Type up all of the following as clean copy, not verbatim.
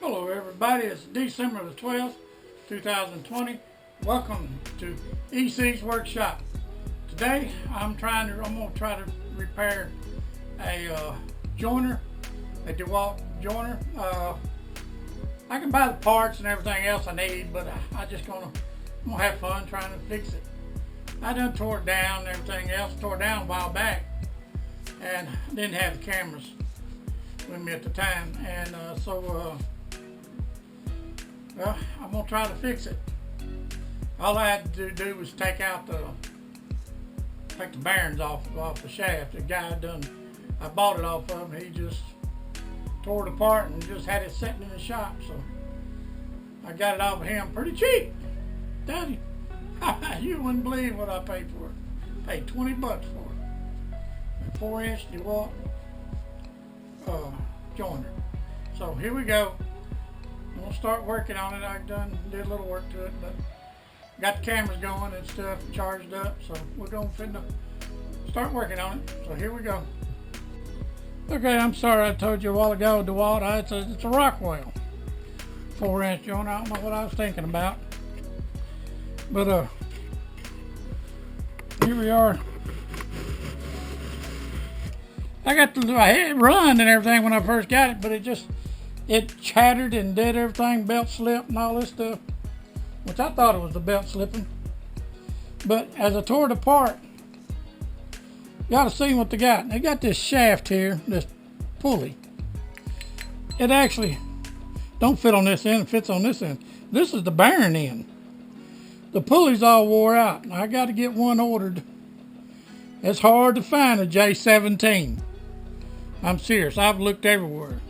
Hello everybody, it's December the 12th, 2020. Welcome to EC's Workshop. Today I'm going to try to repair a joiner, a DeWalt joiner. I can buy the parts and everything else I need, but I'm gonna have fun trying to fix it. I done tore it down and everything else, tore it down a while back, and I didn't have the cameras with me at the time, and well, I'm gonna try to fix it. All I had to do was take the bearings off the shaft. The guy I bought it off of him. He just tore it apart and just had it sitting in the shop. So I got it off of him pretty cheap. Daddy, you wouldn't believe what I paid for it. Paid $20 for it. A 4-inch DeWalt joiner. So here we go. I'm gonna start working on it. I did a little work to it, but got the cameras going and stuff charged up, so we're gonna start working on it. So here we go. Okay, I'm sorry I told you a while ago, DeWalt. It's a Rockwell 4-inch joiner. I don't know what I was thinking about, but here we are. I had it run and everything when I first got it, but it chattered and did everything, belt slipped and all this stuff, which I thought it was the belt slipping. But as I tore it apart, you ought to see what they got. They got this shaft here, this pulley. It actually don't fit on this end, it fits on this end. This is the bearing end. The pulley's all wore out. I got to get one ordered. It's hard to find a J17. I'm serious, I've looked everywhere.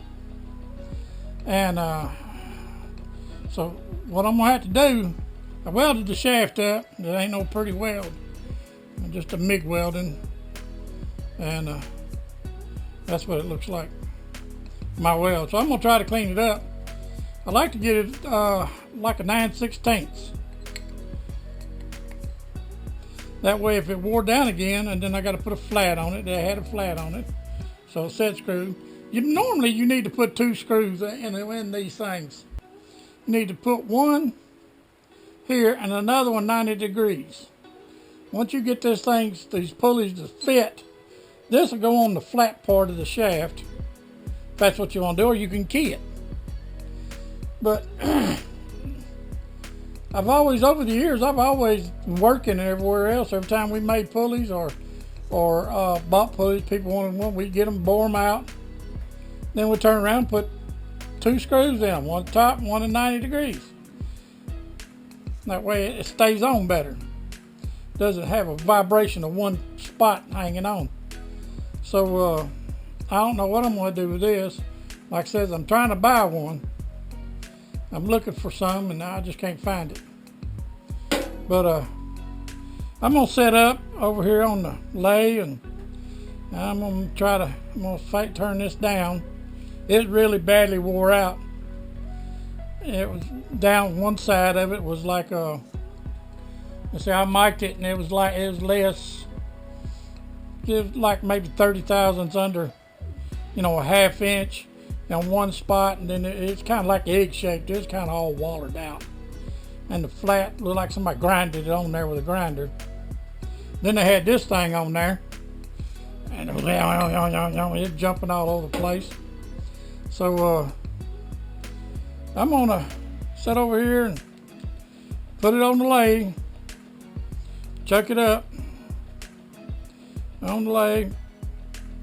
And so what I'm gonna have to do, I welded the shaft up. It ain't no pretty weld, just a MIG welding, and that's what it looks like, my weld. So I'm gonna try to clean it up. I like to get it like a 9/16. That way if it wore down again, and then I got to put a flat on it. They had a flat on it, so a set screw. Normally you need to put 2 screws in these things. You need to put one here and another one 90 degrees. Once you get these pulleys to fit, this will go on the flat part of the shaft, if that's what you want to do, or you can key it. But over the years, I've always working everywhere else. Every time we made pulleys or bought pulleys, people wanted one, we'd get them, bore them out. Then we turn around and put 2 screws in them, one at the top and one at 90 degrees. That way it stays on better. Doesn't have a vibration of one spot hanging on. So I don't know what I'm going to do with this. Like I said, I'm trying to buy one. I'm looking for some and I just can't find it. But I'm going to set up over here on the lathe, and I'm going to turn this down. It really badly wore out. It was down one side of it was like let's see, I mic'd it and it was less. It was like maybe 30 thousandths under, a 1/2 inch on one spot, and then it's kind of like egg shaped. It's kind of all wallered out, and the flat looked like somebody grinded it on there with a grinder. Then they had this thing on there, and it was jumping all over the place. So I'm gonna sit over here and put it on the lathe, chuck it up on the lathe,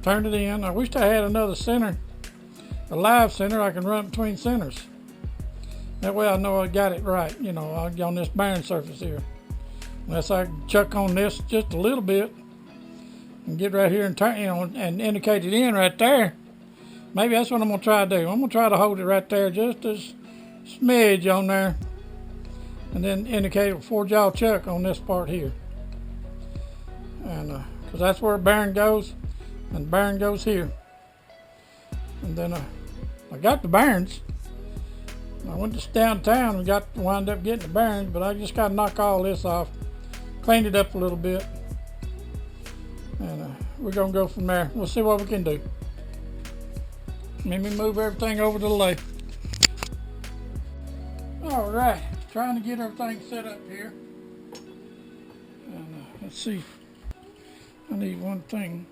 turn it in. I wish I had another center, a live center I can run between centers. That way I know I got it right, on this bearing surface here. Unless I chuck on this just a little bit and get right here and turn, and indicate it in right there. Maybe that's what I'm gonna try to do. I'm gonna try to hold it right there, just a smidge on there, and then indicate a 4-jaw chuck on this part here. And because that's where the bearing goes, and the bearing goes here. And then I got the bearings. I went to downtown and wound up getting the bearings, but I just got to knock all this off, clean it up a little bit, and we're gonna go from there. We'll see what we can do. Let me move everything over to the lathe. All right, trying to get everything set up here. Let's see. I need one thing.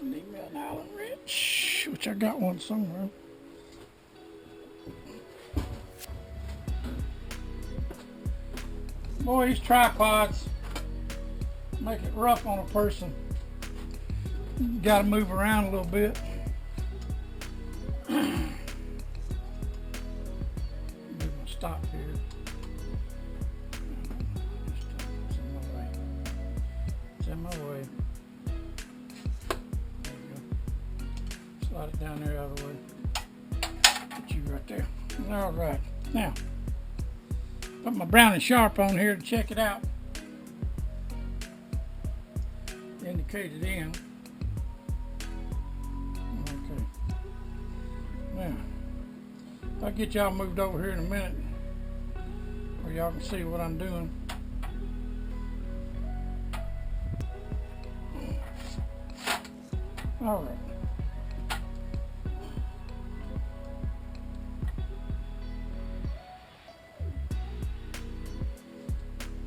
I need me an Allen wrench, which I got one somewhere. Boy, these tripods make it rough on a person. You got to move around a little bit. I'm gonna stop here. It's in my way. It's in my way. There you go. Slide it down there out of the way. Put you right there. All right. Now, put my Brown & Sharp on here to check it out. Indicate it in. Okay. Now, I'll get y'all moved over here in a minute where y'all can see what I'm doing. All right.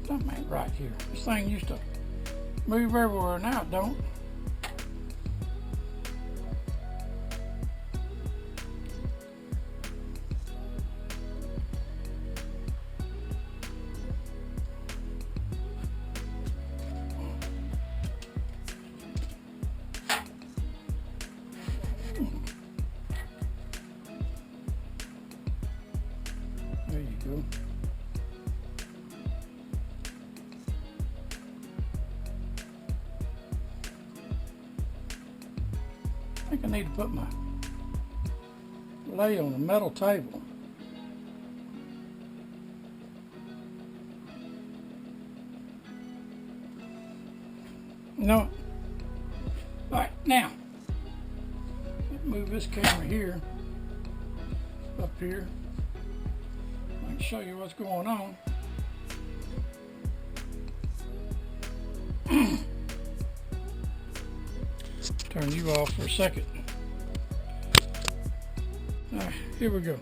Something ain't right here. This thing used to move everywhere, now it don't. There you go. I think I need to put my lay on a metal table. No. All right, now let's move this camera here, up here. I can show you what's going on. Turn you off for a second. All right, here we go.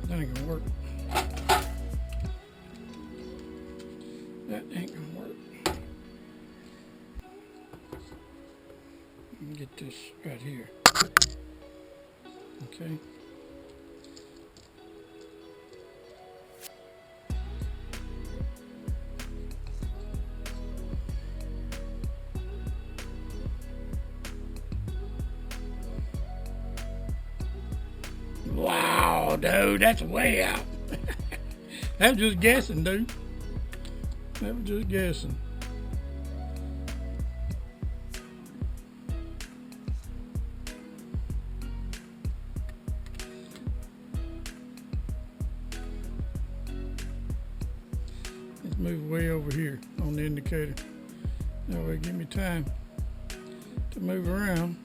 That ain't gonna work. That ain't gonna work. Let me get this right here. Okay. Wow, dude, that's way out. That was just guessing, dude. That was just guessing. Let's move way over here on the indicator. That way, give me time to move around.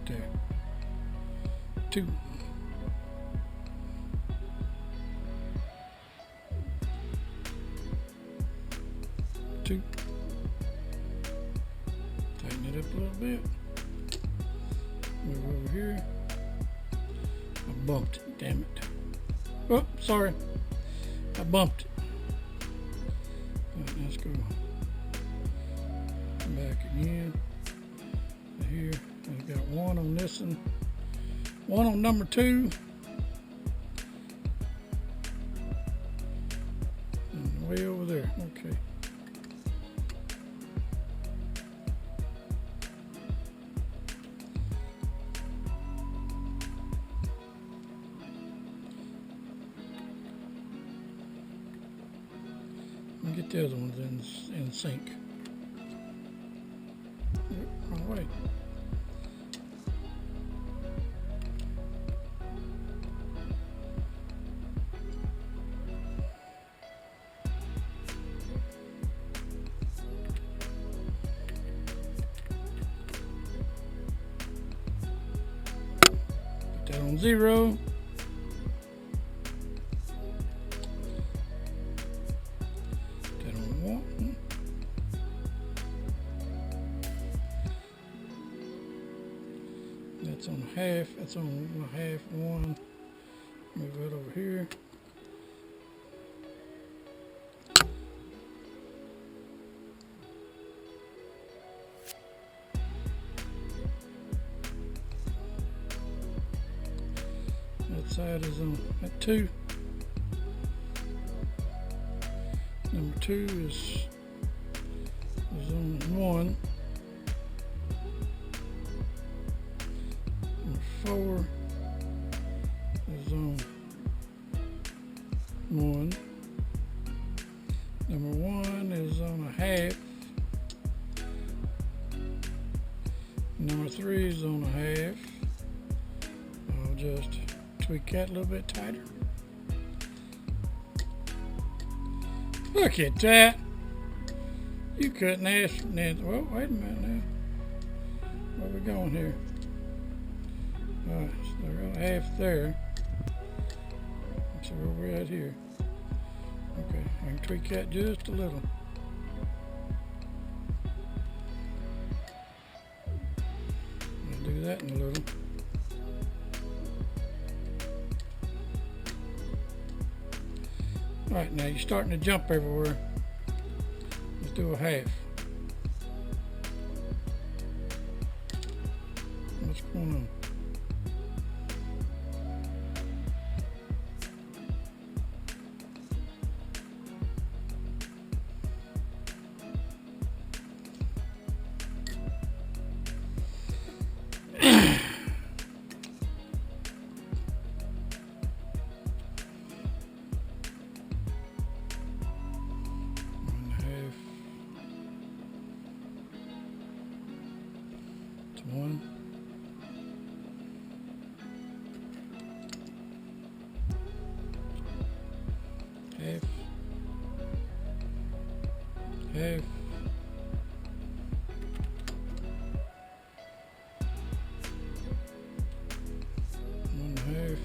There. 2. Tighten it up a little bit. Move over here. I bumped it, damn it. Oh, sorry. I bumped it. All right, let's go back again. Here. I got one on this one on number 2, and way over there. Okay. I'll get the other ones in sync. Wrong way. on 0. That on 1. That's on half. That's on half 1. Move that over here. That side is on at 2. Number 2 is on 1. Number 4 is on 1. Number 1 is on a half. Number 3 is on a half. I'll just tweak that a little bit tighter. Look at that. You couldn't ask for nothing. Well, wait a minute now. Where we going here? Alright, so I got a half there. Let's see where we're at here. Okay, I can tweak that just a little. I'll do that in a little. Alright, now you're starting to jump everywhere. Let's do a half. What's going on? One. Half. Half. 1/2.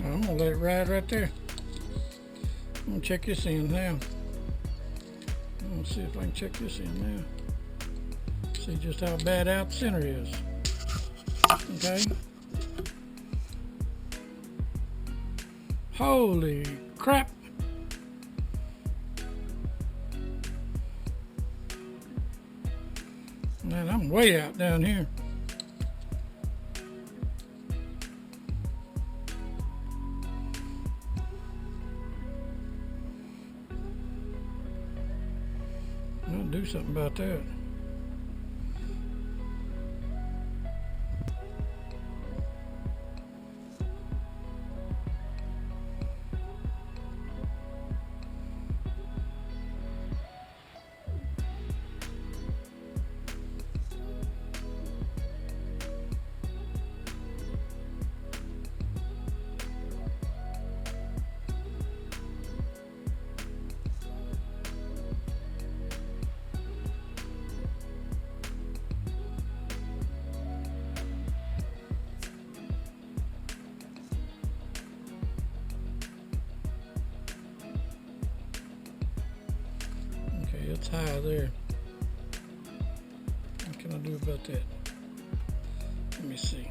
I'm gonna let it ride right there. I'm gonna check this in now. I'm gonna see if I can check this in now. See just how bad out the center is. Okay. Holy crap. Man, I'm way out down here. I'll do something about that. It's high there. What can I do about that? Let me see.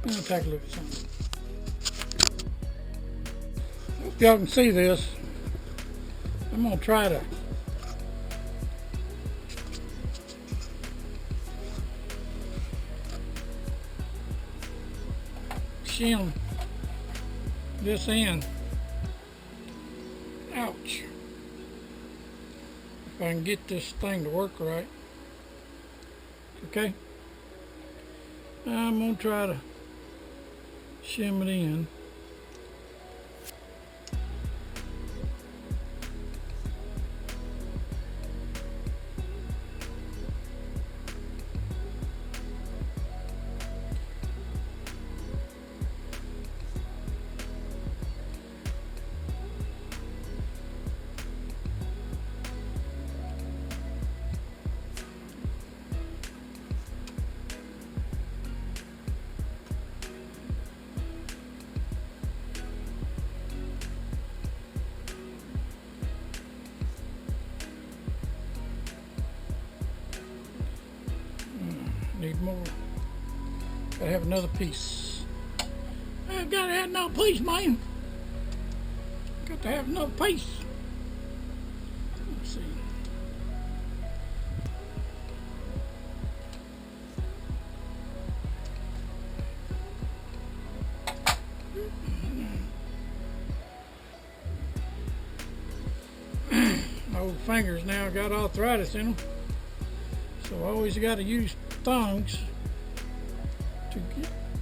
Let me take a look at something. Hope y'all can see this. I'm gonna try to shim this end. Ouch. If I can get this thing to work right. Okay. I'm gonna try to shim it in. Need more. Gotta have another piece. I've gotta have another piece, man. Got to have another piece. Let's see. My old fingers now got arthritis in them, so I always got to use thongs to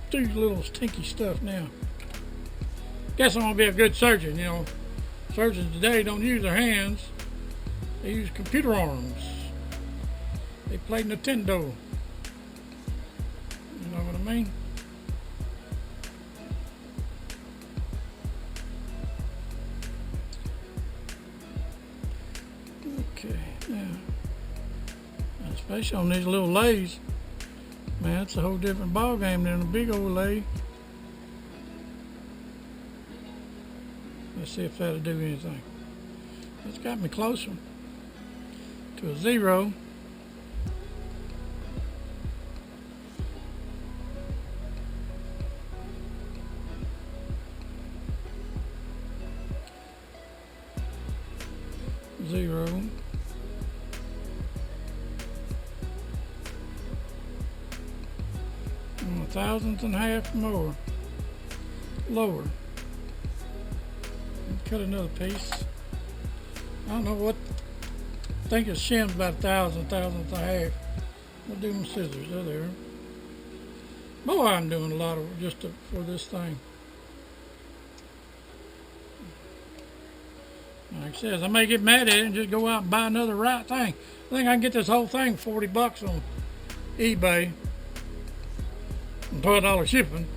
do little stinky stuff now. Guess I'm gonna be a good surgeon, you know. Surgeons today don't use their hands, they use computer arms. They play Nintendo. You know what I mean? Okay, now, especially on these little lathes. Man, it's a whole different ball game than a big old lathe. Let's see if that'll do anything. It's got me closer to a 0. Zero. A thousandth and a half more. Lower. Cut another piece. I don't know what. I think it shims about 1,000, 1,000th and a half. We'll do my scissors. They're there. Boy, I'm doing a lot of just for this thing. Like I said, I may get mad at it and just go out and buy another right thing. I think I can get this whole thing for $40 on eBay. And $12 shipping.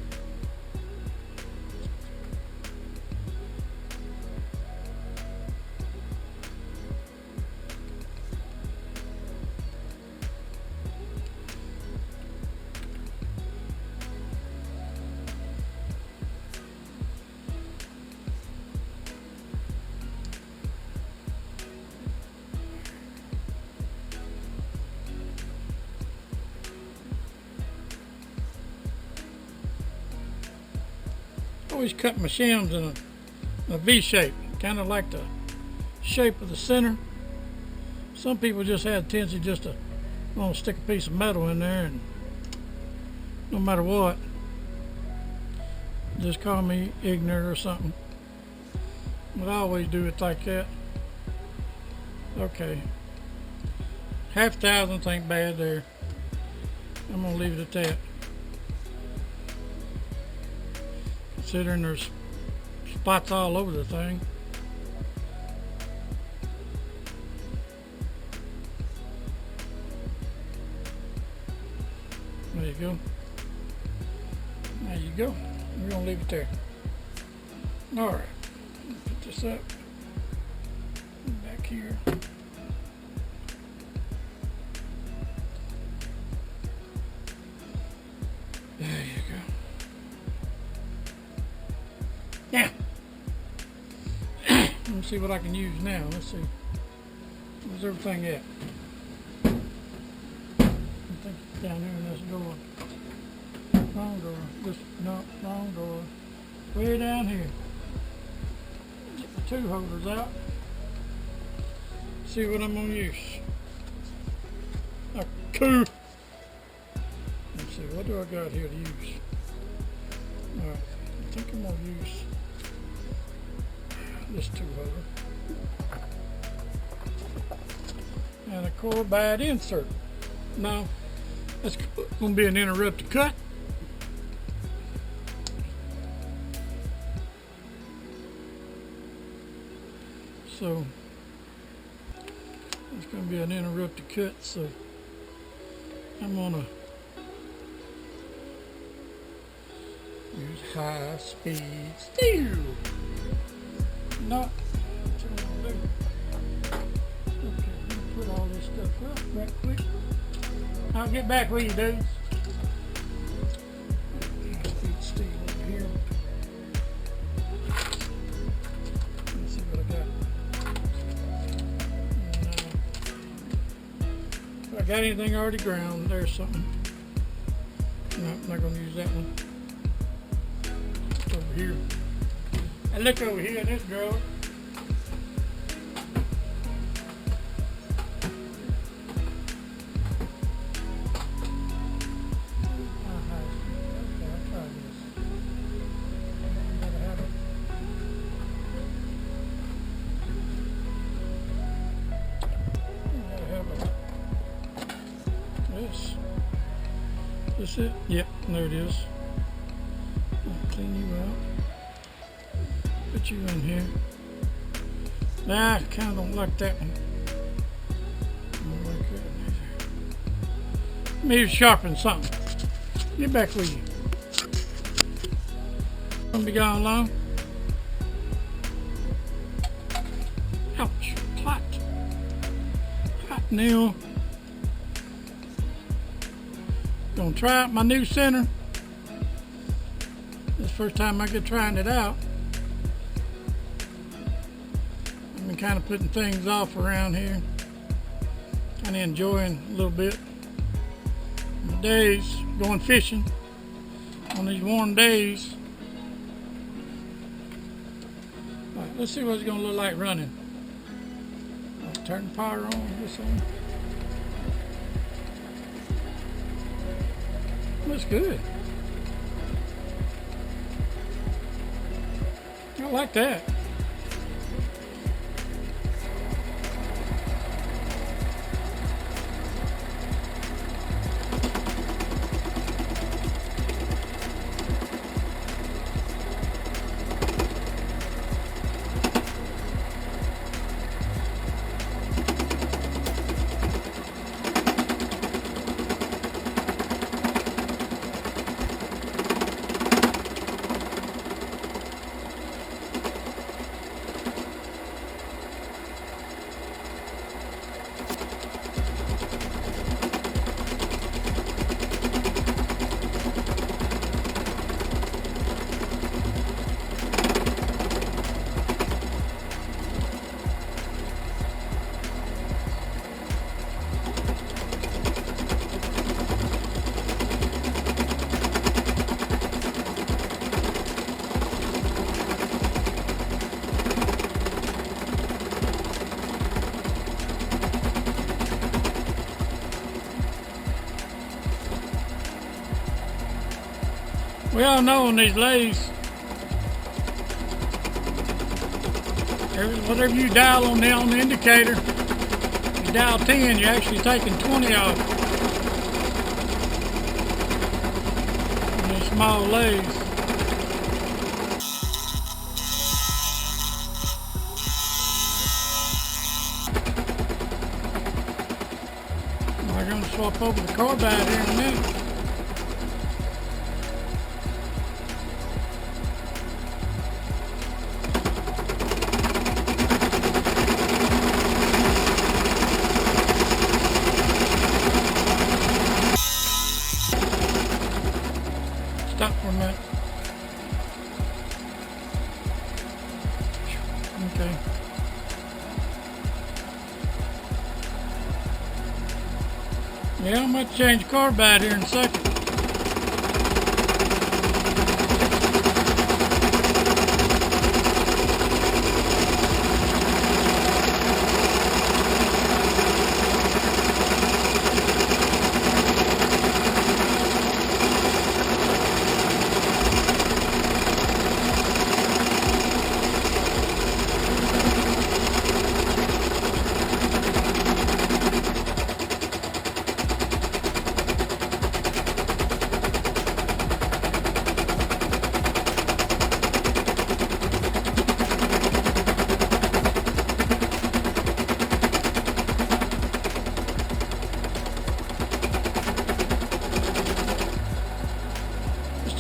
Always cut my shims in a V shape, kind of like the shape of the center. Some people just have a tendency just to want to stick a piece of metal in there, and no matter what, just call me ignorant or something. But I always do it like that. Okay, 1/2,000th ain't bad there. I'm gonna leave it at that. Considering there's spots all over the thing. There you go. There you go. We're gonna leave it there. All right. Put this up back here. There you go. Yeah. Let me see what I can use now. Let's see. Where's everything at? I think it's down there in this drawer. Wrong door. This, no, wrong door. Way down here. Get the two holders out. See what I'm gonna use. A coup. Let's see, what do I got here to use? Alright, I think I'm gonna use this two holder. And a carbide insert. No, that's gonna be an interrupted cut. So it's going to be an interrupted cut, so I'm going to use high speed steel. Not what I'm going to do. Okay, let me put all this stuff up right quick. I'll get back with you, dudes. High speed steel over here. Let's see what I got. If I got anything already ground, there's something. No, I'm not going to use that one. Over here. I look over here in this drawer. This it? Yep, there it is. I'll clean you out. Put you in here. Nah, I kind of don't like that one. I don't like that one either. Let me sharpen something. Get back with you. Gonna be gone long. Ouch, hot. Hot nail. Gonna try out my new center. This is the first time I get trying it out. I've been kind of putting things off around here. Kind of enjoying a little bit. My days going fishing on these warm days. All right, let's see what it's gonna look like running. I'll turn the power on this one. Looks good. I like that. We all know on these lathes, whatever you dial on the indicator, you dial 10, you're actually taking 20 off on these small lathes. We're going to swap over the carbide here in a minute. Stop for a minute. Okay. Yeah, I'm going to change carbide here in a second.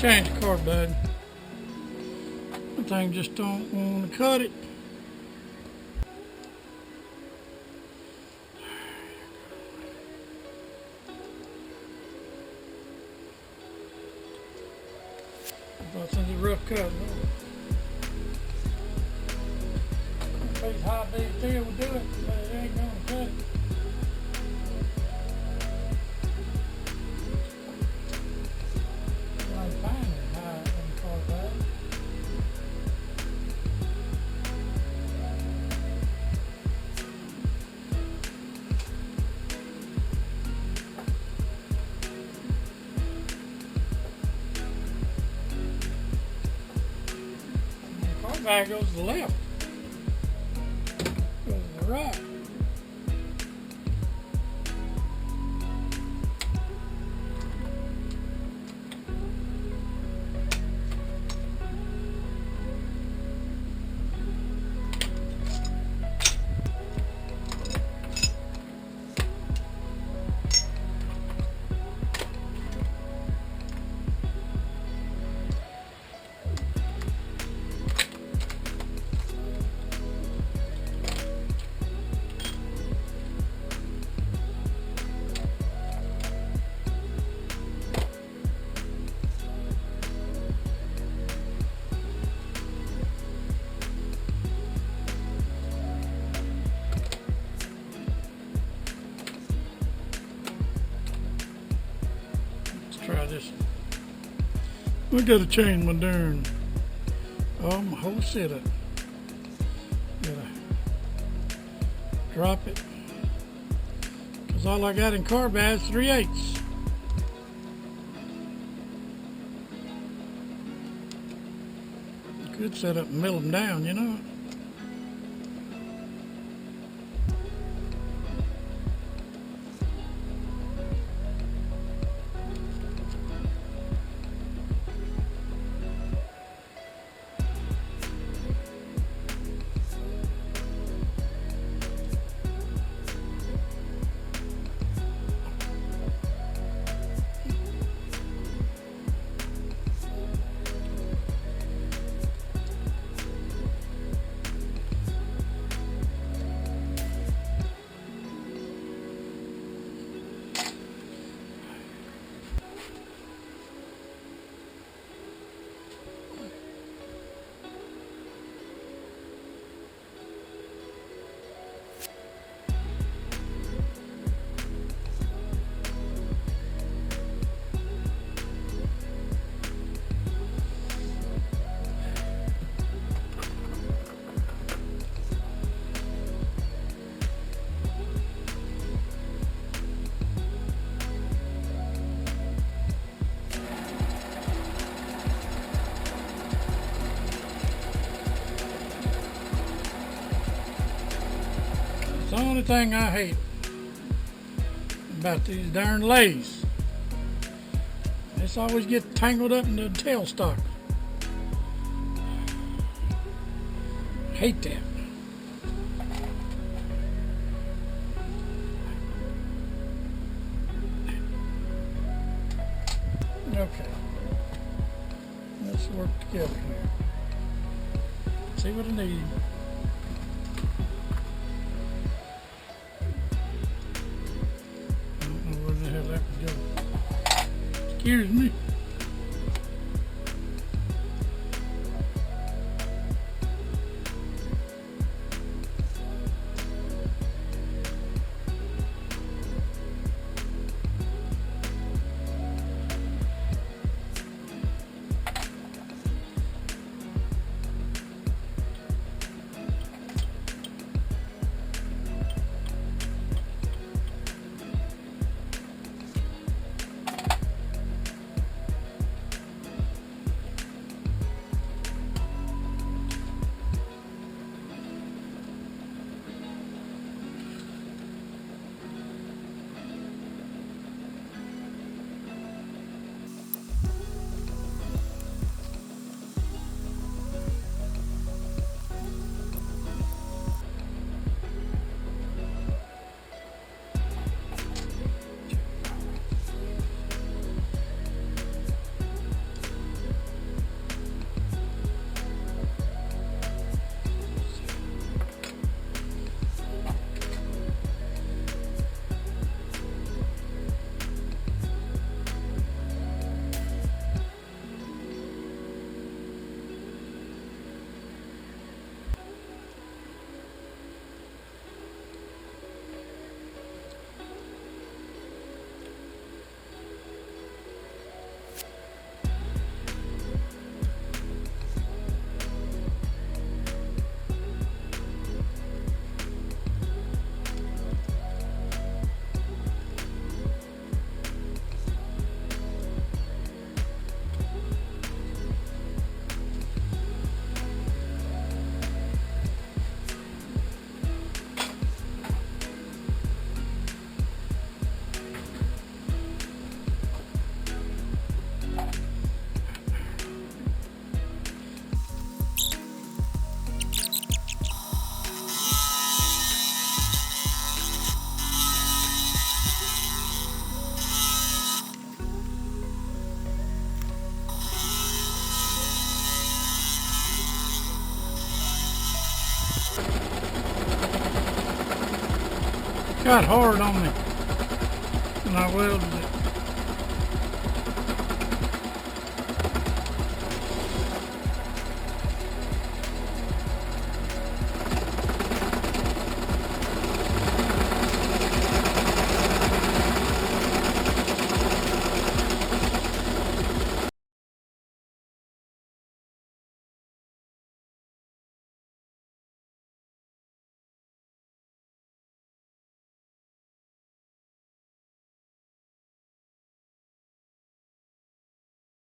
change the car, bud. The thing just don't want to cut it. I thought since it's a rough cut, these high beam steel will do it, but it ain't gonna cut it. I find it high in the car bag. The car bag goes to the left. Goes to the right. Try this. I gotta change my darn my whole setup. Gotta drop it. Cause all I got in car bag is 3/8. Could set up and mill them down, you know. The only thing I hate about these darn lathes, it's always get tangled up in the tailstock. Hate that. Okay, let's work together here. See what I need. Excuse me. got hard on me when I welded it.